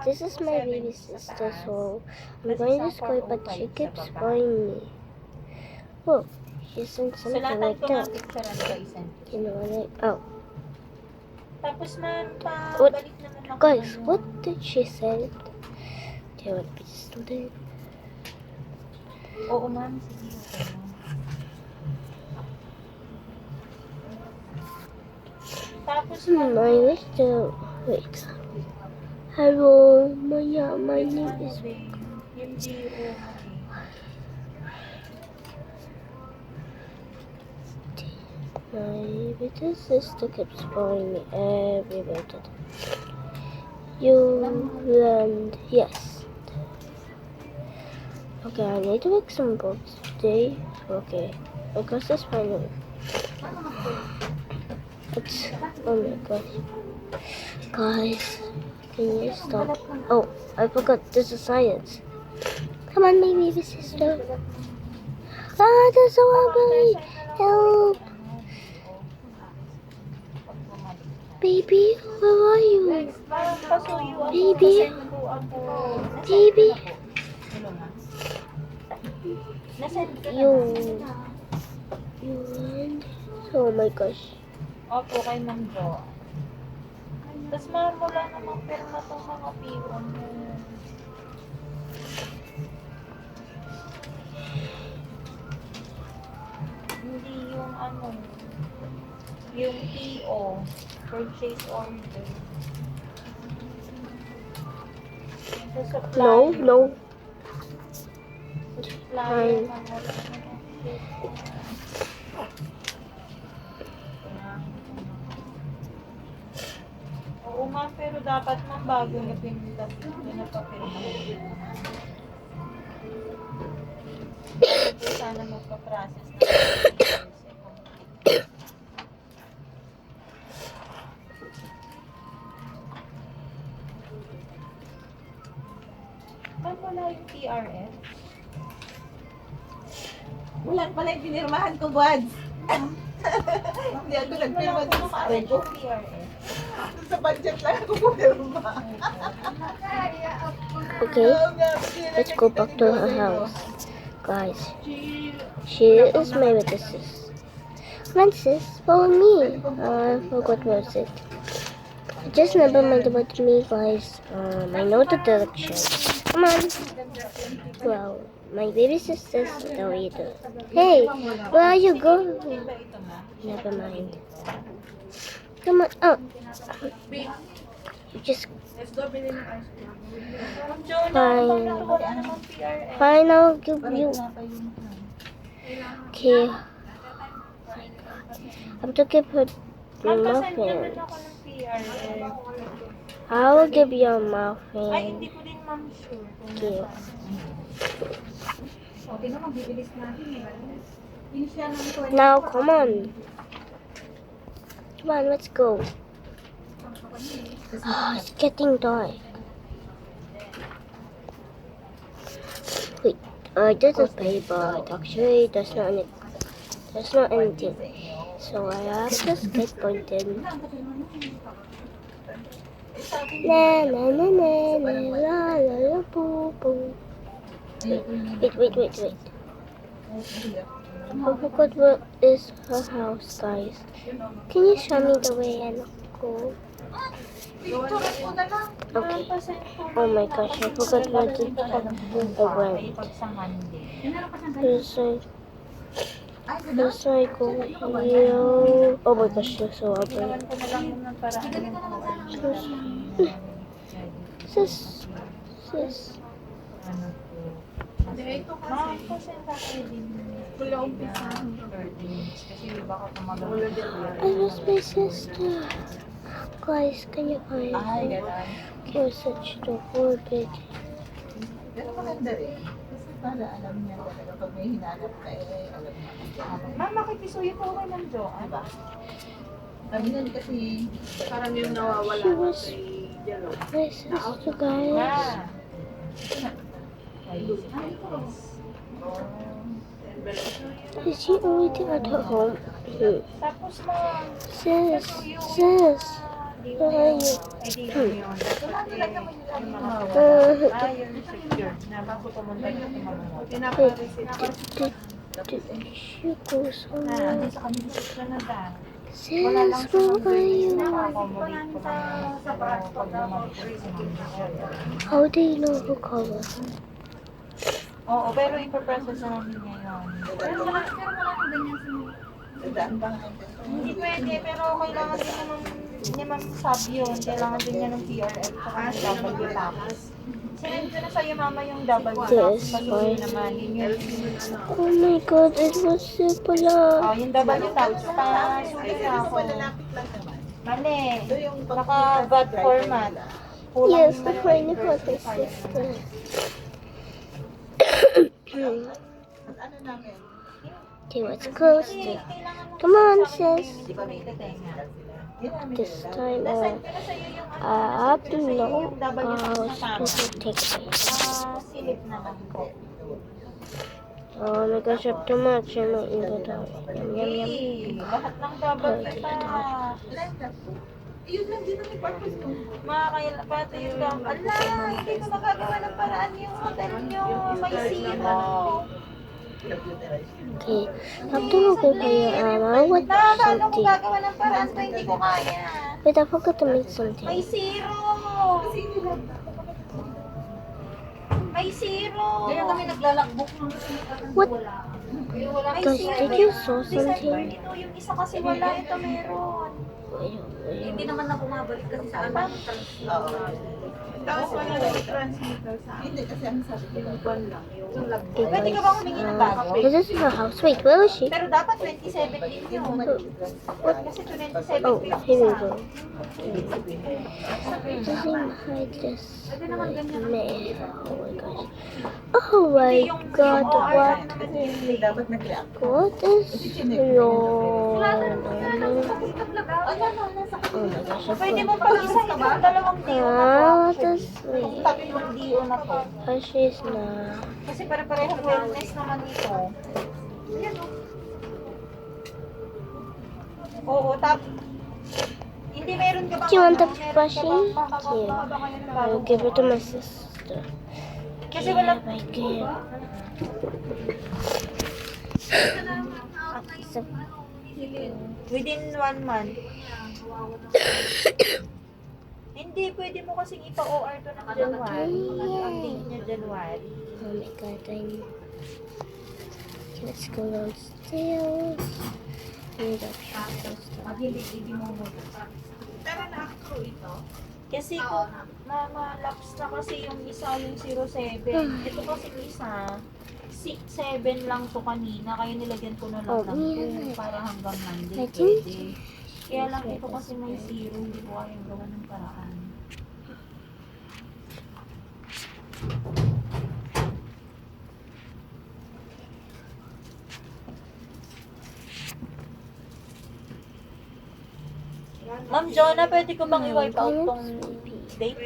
This is my baby sister, so I'm going to school, but she keeps boring me. Whoa, she sent something like that. You know what oh. Tapos ma'am, What? pabalik naman ako. Guys, what did she say? Do you want to be a student? Oo ma'am, sige. Tapos I wish to wait. Hello, my name is. yung GO. My little sister keeps calling me everywhere today. You learned, yes. Okay, I need to make some books today. Okay, because this final. It's, oh my gosh. Guys, can you stop? Oh, I forgot, this is science. Come on, my baby sister. Ah, there's so ugly. Help. Baby, where are you? Baby? Baby? You and oh my gosh. Opo, kay Ma'am Jo. Tapos ma'am, wala namang pirma tong mga piwan mo. Hindi yung ano, yung PO, purchase order. Sa supply. No. Supplier, ma'am, wala namang PO. Oo ma'am, pero dapat ma'am bago niya pinunta dito na papirmahin. Kasi sana magpa-process na. Ma'am, wala yung PRF? Wala pala yung pinirmahan ko, Buds. Hindi ako nagpirma Wala sa ko sarili ko. yung PRF. Sa budget lang ako pumirma. Okay, let's go back to her house. Guys, she is my little sis. Come on, sis, follow me. I forgot what it. Just never mind about me, guys. I know the direction. Come on. Well, my baby sister's still either. Hey, where are you going? Never mind. Come on. Oh, you just Let's go bilhin ng ice cream. Ma'am Jonah, bakit wala namang PRF? fine. I'll give you. Okay. I'm to give her Ma'am, pasend naman muffin. ako ng PRF. I will give you a Ay, muffin. hindi ko din ma'am sure. Okay. Okay naman, bibilis natin eh. Inisya naman ko. Now, come on. Come on, let's go. Oh, it's getting dark. Wait, this is paper. Actually, there's not anything. So I have to skateboard then. Na na na na na la la la boo boo. Wait. I forgot what is her house, guys. Can you show me the way and go? Okay. Oh my gosh, I forgot where to I went. There's like go here. Oh my gosh, you're so ugly. Ginawan ko na lang yung ng paraan yung Sis. Ma'am, pasend ako din. Wala umpisa. 30 minutes. Kasi baka tumagal. I lost my sister. Guys, can you find Ay, me? gano'n. You're such a poor bitch. Pero maganda rin. Kasi para alam niya talaga pag may hinanap ka eh, alam niya. Ma'am, makikisuyo po kay Ma'am Jo. Diba? Kami nun kasi parang yung She nawawala was kay Jello. my sister, guys. Is she already at her home? Tapos ma'am, Sis. Wala Ayun. yun. Wala talaga naman yung mga ayun, secure. Na bago pumunta yung She goes Ah, on. sa kanila secure na ba? Wala lang Says siya who ng are grace you? na accommodate ko lang sa pag lumabas sa mga. How do you know who color? Oo, pero ipaprocess na namin ngayon. Pero wala nang ganyan sa dadaan ba nga ang Hindi pwede, pero kailangan din naman ni Ma'am Sab yun. Kailangan din niya ng PRF sa ng W tax. Sinend ko na sa'yo mama yung W tax. This Patuloy one. naman. Yun yung, Oh my god, it was simple lang. yung W tax. Pasulit na ako. malalapit lang naman. Mali. Ito yung Naka-VAT format. Kulang Yes, yung the mga funny birth part is certificate. this one. At ano namin? Okay, let's close it. Kailangan mo Come on, sa akin sis. yun, hindi ko may datenga. This time, Nasend ko na sa'yo yung I have to nasend ko na sa'yo know yung W how tax na tama. to take it. Silip naman po. Oh my gosh, I have too much in my inventory. Yum, yum, yum. Lahat ng double pa. Yun lang din ang purpose ko. Makakailapat yung lang. Ala, hindi ko magagawa ng paraan yung hotel nyo. May zero. Okay, I have to look at I want Nakakala ko something. gagawa ng paraan to, hindi ko kaya. Wait, I forgot to make May something. zero. May zero. Kaya kami naglalakbok ng What? May Guys, zero. did you saw December something? ito, yung isa kasi wala, ito meron. Hindi naman na bumabalik kasi sa amin. Oo. Tapos wala na transmitter sa Hindi kasi ang sabi ko lang. Okay, Pwede ka guys. bang humingi ng bago? This is her house. Wait, where is she? Pero dapat 27 din yun. Kasi 27 Oh, yung here we isa. go. Doesn't hide this. Man. Oh my gosh. Oh my Hindi yung god, OR what? naman yun. Dapat nag-react. What is your... Oh my gosh, I Pwede mo forgot. pag-isa yung dalawang DO na Ah, to. that's Itong sweet. tatlong DO na to. Ah, she's na. Kasi pare-parehong wellness naman ito. Oo, hindi meron ka bang Do you want the meron ka brushing? bang makagawa Here. ba kayo ng I'll bagong give it to buwan? my sister. Kasi wala I give. Accept. within 1 month. Hindi, pwede mo kasing ipa-OR to ng January. Ang date niya January. Oh my god, I need... Let's go downstairs. Need a Pag hindi mo mo. Pero na-accrue ito. Kasi kung ma-lapse na kasi yung isa, yung 07. Ito kasi yung isa, 6-7 lang to kanina. Kaya nilagyan ko na lang Oh, ng yeah. 2 para hanggang Monday. I think- Pwede. Kaya lang ito kasi may 0. Hindi ko kayang gawa ng paraan. Ma'am Jonah, pwede ko bang i-wipe out tong date?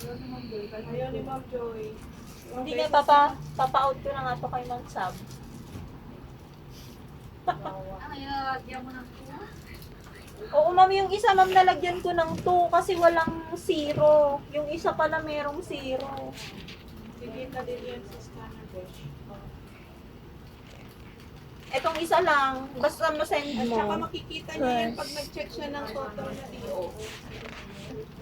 Ayaw ni Ma'am Joy. Hindi nga, papa-out ko na nga to kay Ma'am Sab. Oo, ma'am, yung isa, ma'am, nalagyan ko ng 2 kasi walang 0. Yung isa pala merong 0. Sige na din yan sa scanner dash. Etong isa lang, basta masend At saka mo. makikita niya yan pag nag-check siya ng total na DO.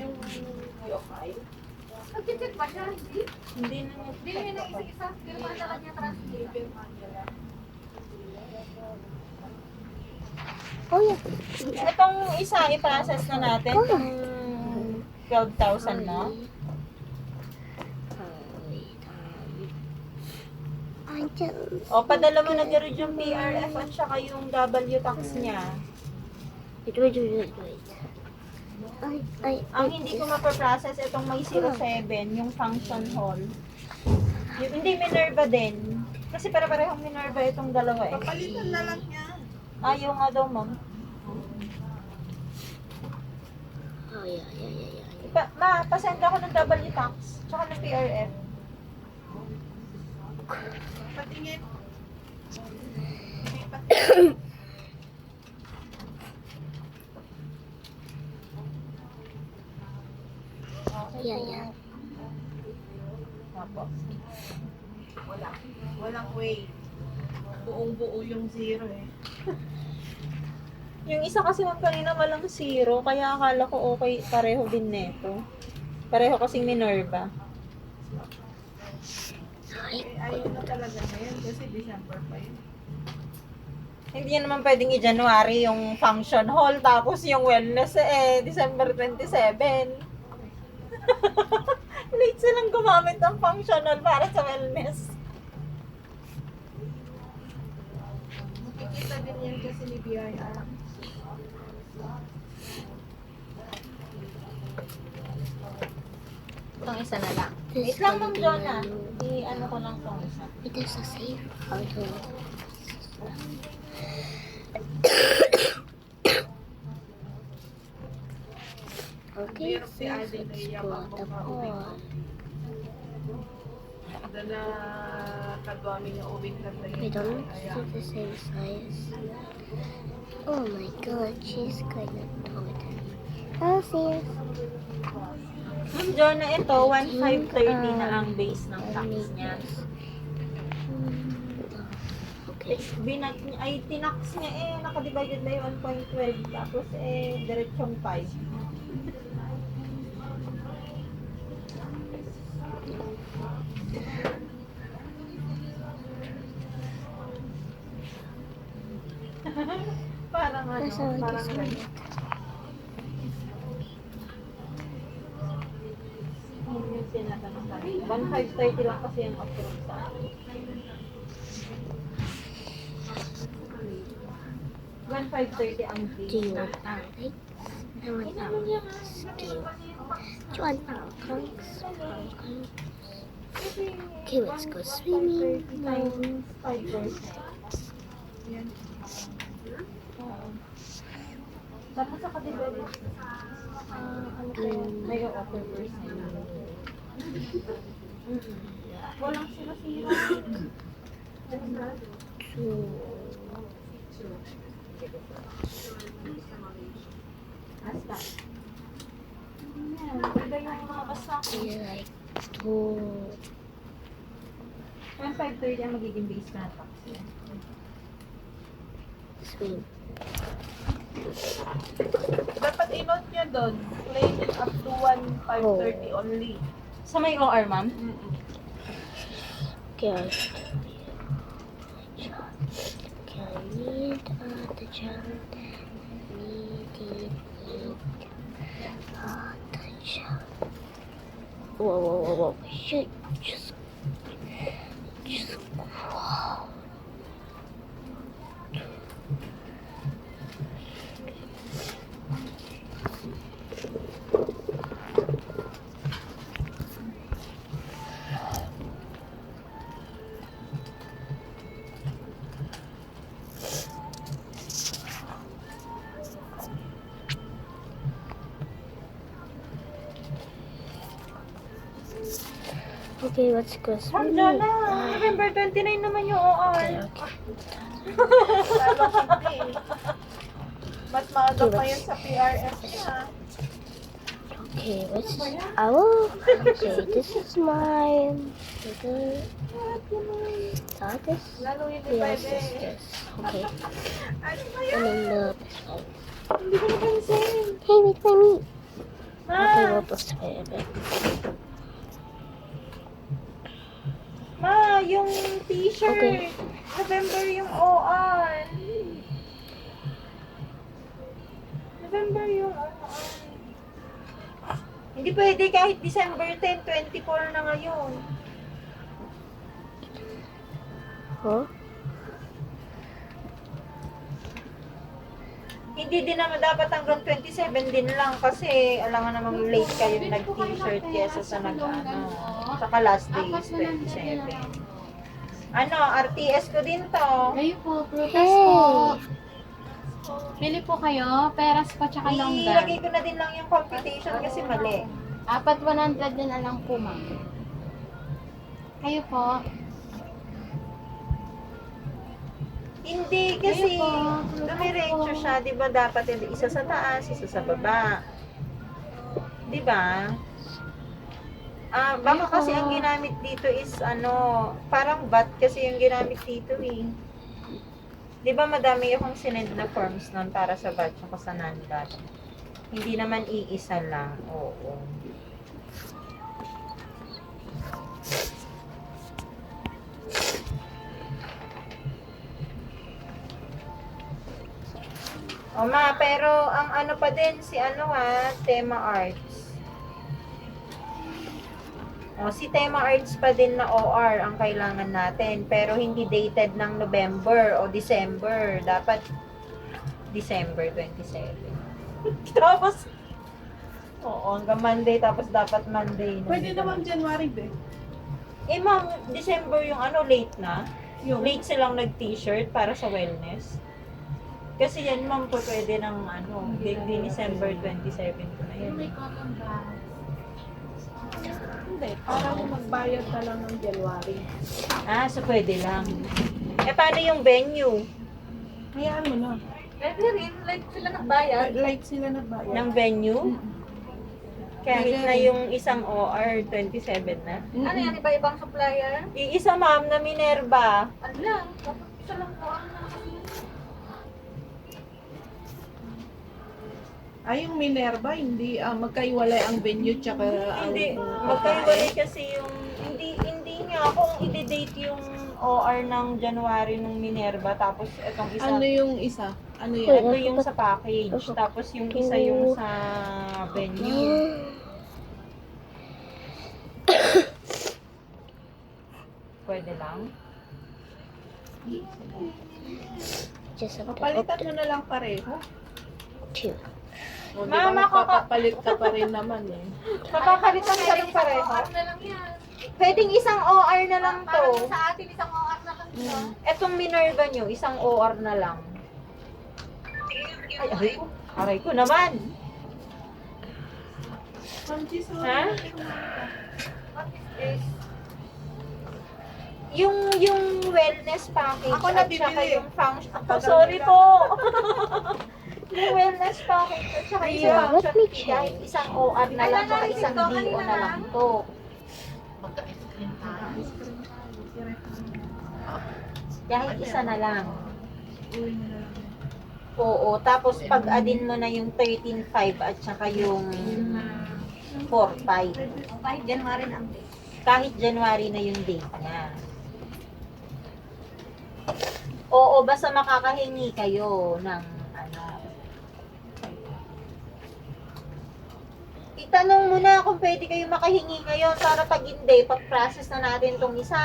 Yung DO file. Nag-check ba siya? Hindi? Hindi na niya. Hindi niya na isa-isa. Pero madala niya transfer. Oh yeah. Etong isa, i-process na natin. Itong 12,000 na. I just... O, padala mo na Jared yung PRF at saka yung W tax niya. Wait. Ang hindi ko mapaprocess, itong may 07, yung function hall. Yung, hindi, Minerva din. Kasi para-parehong Minerva itong dalawa eh. Papalitan na lang niya. Ayaw nga daw, ma'am. Oh yeah. Pasend ako ng W tax, tsaka ng PRF. Patingin. Yeah. Opo. Walang way. Buong-buo yung zero eh. Yung isa kasi ma'am kanina walang zero, kaya akala ko okay, pareho din neto. Pareho kasing Minerva. Ayun na talaga ngayon kasi December pa yun. Hindi naman pwedeng i-January yung function hall, tapos yung wellness December 27. Late silang gumamit ng function hall para sa wellness. Makikita din yan kasi ni BIR. Itong isa na lang. This Wait lang, gonna Ma'am be Jonah. my- I-ano ko lang itong isa. It is a safe household. Okay, Mayroon si so Alden na let's iyak go ang at the pauwi. port. Na kadwami na uwing na tayo. We don't do the same size. Oh my god, she's kinda taller. Celsius. Ma'am Jonah, ito, 1,530 na ang base ng tax niya. Okay. Binat niya, ay tinax niya nakadivided na yung 1.12, tapos diretsong 5. Parang ano, That's all I parang just ganyan. Yun yung sinatanong kanina. 1,530 lang kasi yung approved sa akin. 1,530 ang Do base you ng want tax. like? I want skin. Do you want punks? Okay, let's go swimming. 1,530 times 5%. Yan. Oo. Tapos sa kadibali, ano kayo, may offer percent. Walang sila-sila. Basta. Yan, iba yung mga basta ko. I like to 1,530 ang magiging base na tax yan. swim. Dapat i-note niya doon, claim it up to 1,530 only. Sa may OR, ma'am? Okay. Okay, I need the child. Need the child. Whoa. Shit. Just wow. Okay, let's go Ma'am swimming. Jonah, November 29 naman yung OR. Okay. Lalong hindi. Mas maaga pa yun sa PRF niya. Okay, let's. Oh, okay. This is my little Tatis. Lalo yun Yes, pwede. yes. Okay. Ano ba And yun? then this one. Hindi ko napansin. Hey, wait for me. Okay, Ma, we'll just wait a bit. ma, yung t-shirt. Okay. November yung OR. November yung OR. Hindi pwede kahit December 10, 24 na ngayon. Huh? Hindi din naman dapat hanggang 27 din lang kasi alam nga namang late kayo nag-t-shirt kesa sa nag-ano. Saka last day is 27. Ano, RTS ko din to. Kayo po, prutas Hey! po. Pili po kayo, peras po tsaka longgan. Ilagay ko na din lang yung computation kasi mali. Apat 100 na lang po, ma'am. Kayo po. Hindi, kasi Ayun po. dumiretso siya, di ba dapat isa sa taas, isa sa baba. Di ba? Baka kasi ang ginamit dito is parang bat kasi yung ginamit dito eh. Di ba madami akong sinend na forms nun para sa bat at sa non-bat. Hindi naman iisa lang. Oo. O ma, pero ang ano pa din si Tema Arts. O, si Tema Arts pa din na OR ang kailangan natin. Pero hindi dated ng November o December. Dapat December 27. Tapos, oo, hanggang Monday. Tapos dapat Monday. Pwede naman January din. Ma'am, December yung late na. Yung Late silang nag-t-shirt para sa wellness. Kasi yan, ma'am, po pwede ng di December 27 ko na yun. May cotton ba? hindi. Parang magbayad ka lang ng January. So pwede lang. Paano yung venue Hayaan mo na. Pwede rin, like sila nagbayad. Like sila nagbayad. ng venue? Kahit na yung isang OR, 27 na. Ano yan, iba-ibang supplier? Iisa, ma'am, na Minerva. Ano lang, tapos isa lang po ang Ay, yung Minerva, hindi magkaiwalay ang venue tsaka Hindi, ang magkaiwalay kasi yung, hindi nga kung i-date yung OR ng January ng Minerva, tapos itong isa, Ano yung isa? Ano ito yan? yung sa package, tapos yung isa yung sa venue. Pwede lang? Just have to Papalitan open mo na lang pareho. two. O, di Mama, ba magpapapalit ka pa rin naman eh. Papapalitan ka ng pareho? OR na lang yan. Pwedeng isang OR na lang Parang to. sa atin, isang OR na lang ito. Etong Minerva nyo, isang OR na lang. Ay, aray ko naman. Ha? What is this? Yung wellness package Ako at nabibili. saka yung function. Sorry po. Yung wellness package at saka yung Yeah, let function me fee, kahit isang OR na lang, saka isang DO na lang to. Kahit isa na lang. Oo, tapos pag-adin mo na yung 13.5 at saka yung 4.5. Kahit January na ang date. Kahit January na yung date niya. Oo, basta makakahingi kayo ng Itanong mo na kung pwede kayo makahingi ngayon para pag hindi, pag-process na natin tong isa.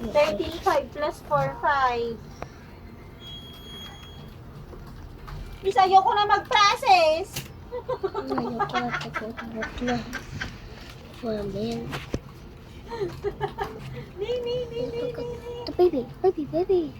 13.5 plus 4.5. Miss, ayoko na mag-process. Ngayon ko na pagkakabot na. For a man. The baby, baby.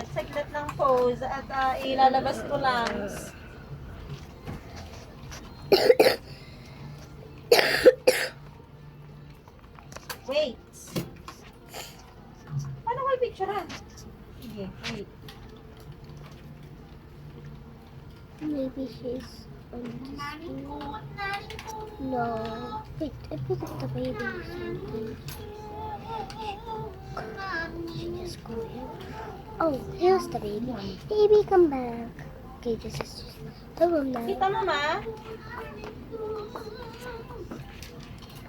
Saglit ng pose at ilalabas ko lang. Wait. Paano ko i-picturean? Sige, wait. Maybe she's on the screen. No. Wait, I put the baby or something. She just go here. Oh, here's the baby. Baby, come back. Okay, this is just the room now. Kita mo, ma?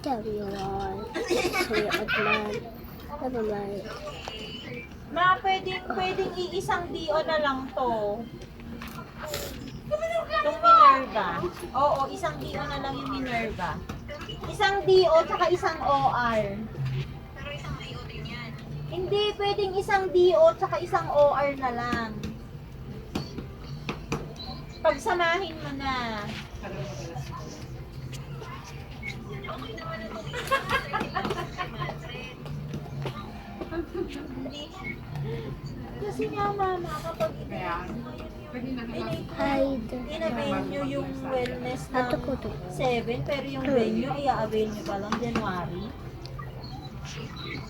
There you are. Sorry, Adnan. Never mind. Ma, pwedeng iisang DO na lang to. Itong Minerva. Oo, isang DO na lang yung Minerva. Isang DO tsaka isang OR. Hindi, pwedeng isang DO tsaka isang OR na lang. Pagsamahin mo na. Hindi. Kasi nga mama, kapag Hide. in-avail nyo yung wellness Ato ng ko to. 7, pero yung venue ay i-avail nyo pa lang January. Thank you.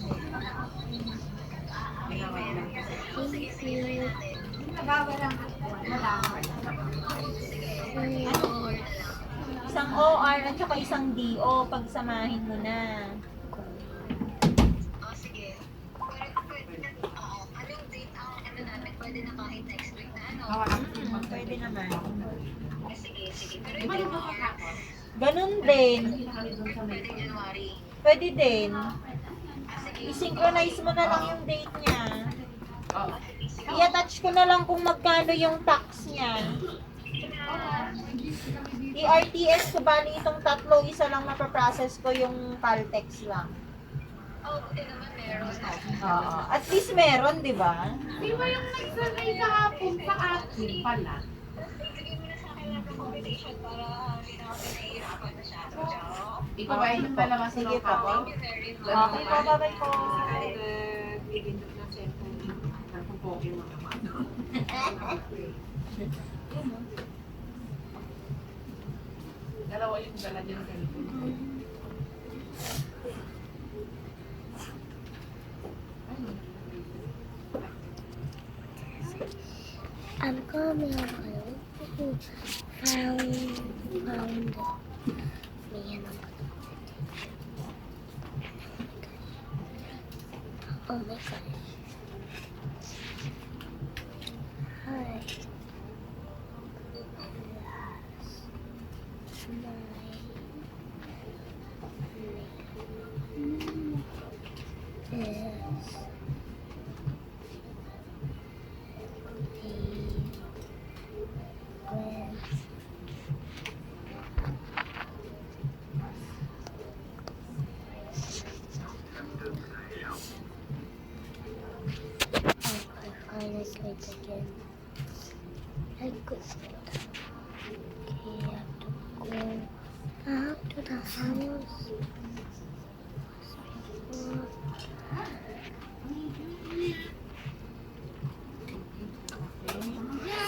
Isang OR at saka isang DO, pagsamahin mo na. Pwede naman. Ganun din. Pwede din. I-synchronize mo na lang yung date niya. I-attach ko na lang kung magkano yung tax niya. I-RTS ko bali itong tatlo, isa lang mapaprocess ko yung Caltex lang. Oo. At least meron, di ba? Di ba yung nagsanay sa hapon sa akin pala? Ikaw ba yung dalawa sa Sige po. Okay po, bye-bye po. Dalawa yung dala din sa I'm coming home. Found me and oh my gosh. Hi. Yes. Finally clicked again. I could. Okay, I have to go out to the house.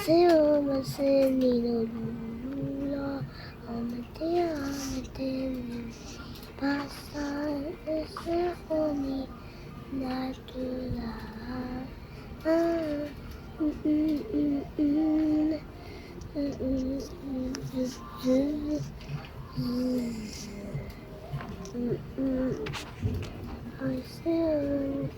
Silver Senino Lula, Amateur, Pasta is for me, Natura. I still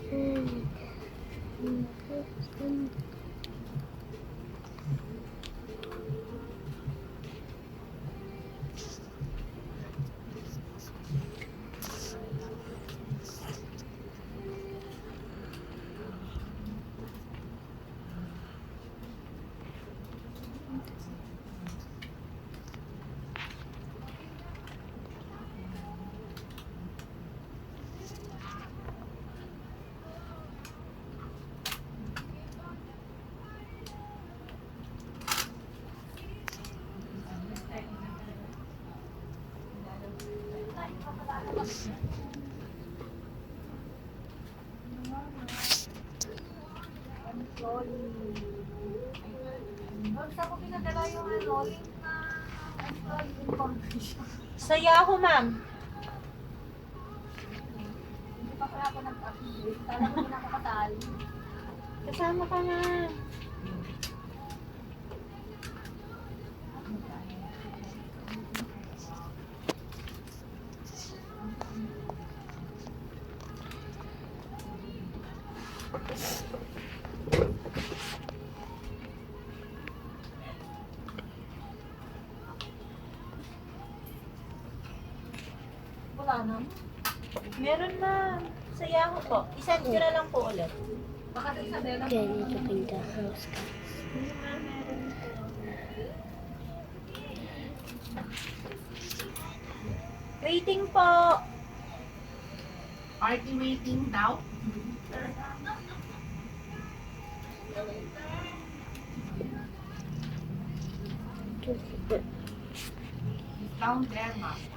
Sa Yahoo, ma'am. Kasama ka nga. Wala na. Meron na. Sa Yahoo po. I-send ko na lang po ulit. Okay, need to paint the house, guys. Waiting po. Party waiting daw. Down there, ma'am.